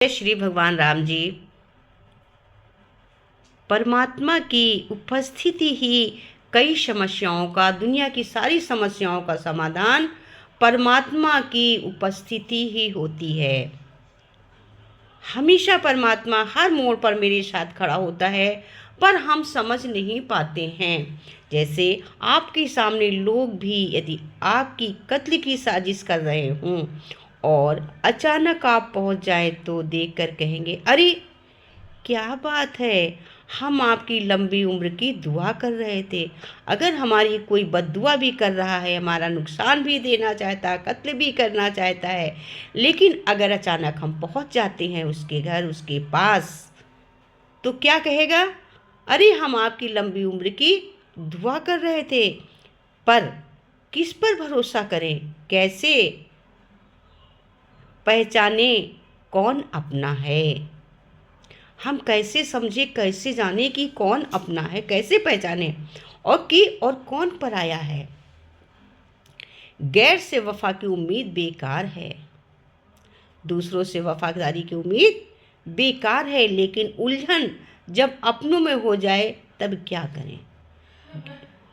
श्री भगवान राम जी, परमात्मा की उपस्थिति ही कई समस्याओं का, दुनिया की सारी समस्याओं का समाधान परमात्मा की उपस्थिति ही होती है। हमेशा परमात्मा हर मोड़ पर मेरे साथ खड़ा होता है, पर हम समझ नहीं पाते हैं। जैसे आपके सामने लोग भी यदि आपकी कत्ल की साजिश कर रहे हों और अचानक आप पहुंच जाए तो देखकर कहेंगे, अरे क्या बात है, हम आपकी लंबी उम्र की दुआ कर रहे थे। अगर हमारी कोई बद्दुआ भी कर रहा है, हमारा नुकसान भी देना चाहता है, कत्ल भी करना चाहता है, लेकिन अगर अचानक हम पहुंच जाते हैं उसके घर, उसके पास, तो क्या कहेगा? अरे हम आपकी लंबी उम्र की दुआ कर रहे थे। पर किस पर भरोसा करें? कैसे पहचाने कौन अपना है? हम कैसे समझे, कैसे जाने कि कौन अपना है? कैसे पहचाने और कौन पराया है? गैर से वफा की उम्मीद बेकार है, दूसरों से वफादारी की उम्मीद बेकार है। लेकिन उलझन जब अपनों में हो जाए तब क्या करें?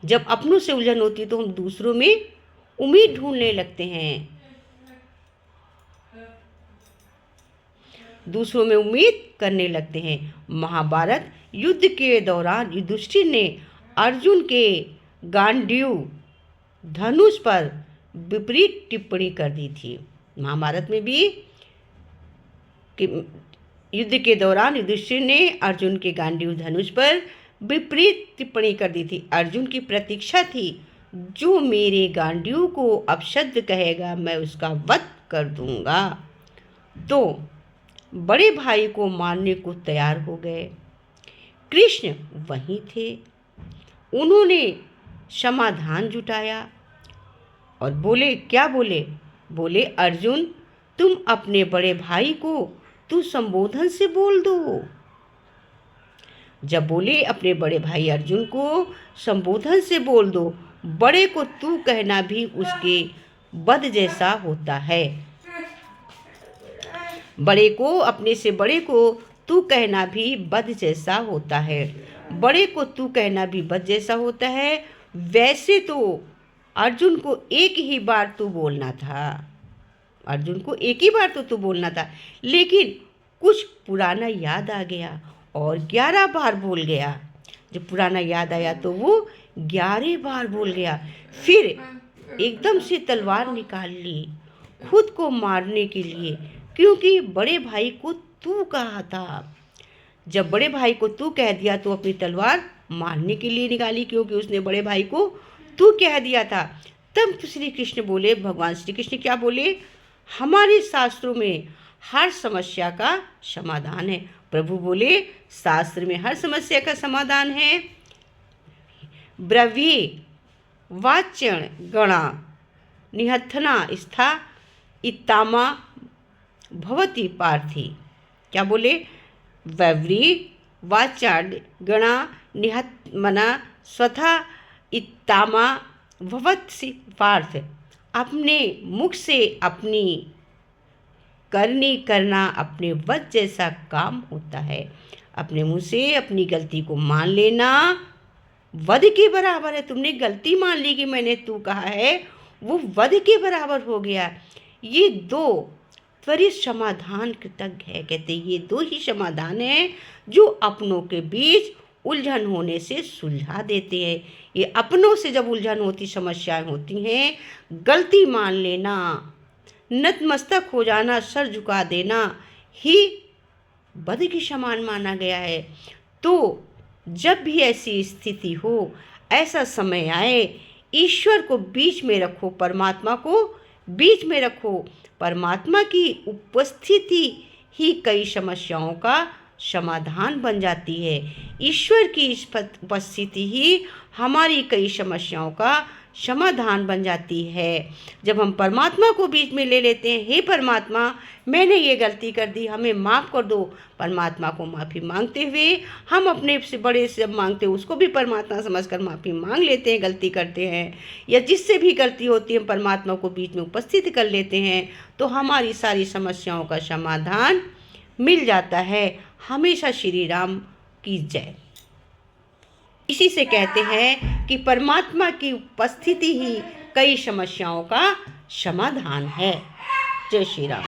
जब अपनों से उलझन होती है तो हम दूसरों में उम्मीद ढूंढने लगते हैं, दूसरों में उम्मीद करने लगते हैं। महाभारत युद्ध के दौरान युधिष्ठिर ने अर्जुन के गांडीव धनुष पर विपरीत टिप्पणी कर दी थी। महाभारत में भी युद्ध के दौरान युधिष्ठिर ने अर्जुन के गांडीव धनुष पर विपरीत टिप्पणी कर दी थी। अर्जुन की प्रतीक्षा थी, जो मेरे गांडीव को अपशब्द कहेगा मैं उसका वध कर दूंगा। तो बड़े भाई को मारने को तैयार हो गए। कृष्ण वहीं थे, उन्होंने समाधान जुटाया और बोले, क्या बोले? बोले, अर्जुन तुम अपने बड़े भाई को तू संबोधन से बोल दो। जब बोले अपने बड़े भाई अर्जुन को संबोधन से बोल दो, बड़े को तू कहना भी उसके वध जैसा होता है। बड़े को, अपने से बड़े को तू कहना भी वध जैसा होता है। बड़े को तू कहना भी वध जैसा होता है। वैसे तो अर्जुन को एक ही बार तू बोलना था, अर्जुन को एक ही बार तो तू बोलना था, लेकिन कुछ पुराना याद आ गया और 11 बार बोल गया। जब पुराना याद आया तो वो 11 बार बोल गया। फिर एकदम से तलवार निकाल ली खुद को मारने के लिए, क्योंकि बड़े भाई को तू कहा था। जब बड़े भाई को तू कह दिया तो अपनी तलवार मारने के लिए निकाली, क्योंकि उसने बड़े भाई को तू कह दिया था। तब श्री कृष्ण बोले, भगवान श्री कृष्ण क्या बोले? हमारे शास्त्रों में हर समस्या का समाधान है। प्रभु बोले, शास्त्र में हर समस्या का समाधान है। ब्रवी वाच्यण गणा निहत्थना स्था इत्तामा भवती पार्थी। क्या बोले? वैव्री वाचाड गणा निहत्मना स्वथा इत्तामा भवत्सि पार्थ। अपने मुख से अपनी करनी करना अपने वध जैसा काम होता है। अपने मुंह से अपनी गलती को मान लेना वध के बराबर है। तुमने गलती मान ली कि मैंने तू कहा है, वो वध के बराबर हो गया। ये दो त्वरित समाधान कृतज्ञ है। कहते ये दो ही समाधान है जो अपनों के बीच उलझन होने से सुलझा देते हैं। ये अपनों से जब उलझन होती, समस्याएं होती हैं, गलती मान लेना, नतमस्तक हो जाना, सर झुका देना ही वध के समान माना गया है। तो जब भी ऐसी स्थिति हो, ऐसा समय आए, ईश्वर को बीच में रखो, परमात्मा को बीच में रखो। परमात्मा की उपस्थिति ही कई समस्याओं का समाधान बन जाती है। ईश्वर की उपस्थिति ही हमारी कई समस्याओं का समाधान बन जाती है। जब हम परमात्मा को बीच में ले लेते हैं, हे परमात्मा मैंने ये गलती कर दी, हमें माफ़ कर दो। परमात्मा को माफ़ी मांगते हुए हम अपने से बड़े से जब मांगते हैं, उसको भी परमात्मा समझकर माफ़ी मांग लेते हैं, गलती करते हैं, या जिससे भी गलती होती है परमात्मा को बीच में उपस्थित कर लेते हैं, तो हमारी सारी समस्याओं का समाधान मिल जाता है। हमेशा श्री राम की जय। इसी से कहते हैं कि परमात्मा की उपस्थिति ही कई समस्याओं का समाधान है। जय श्री राम।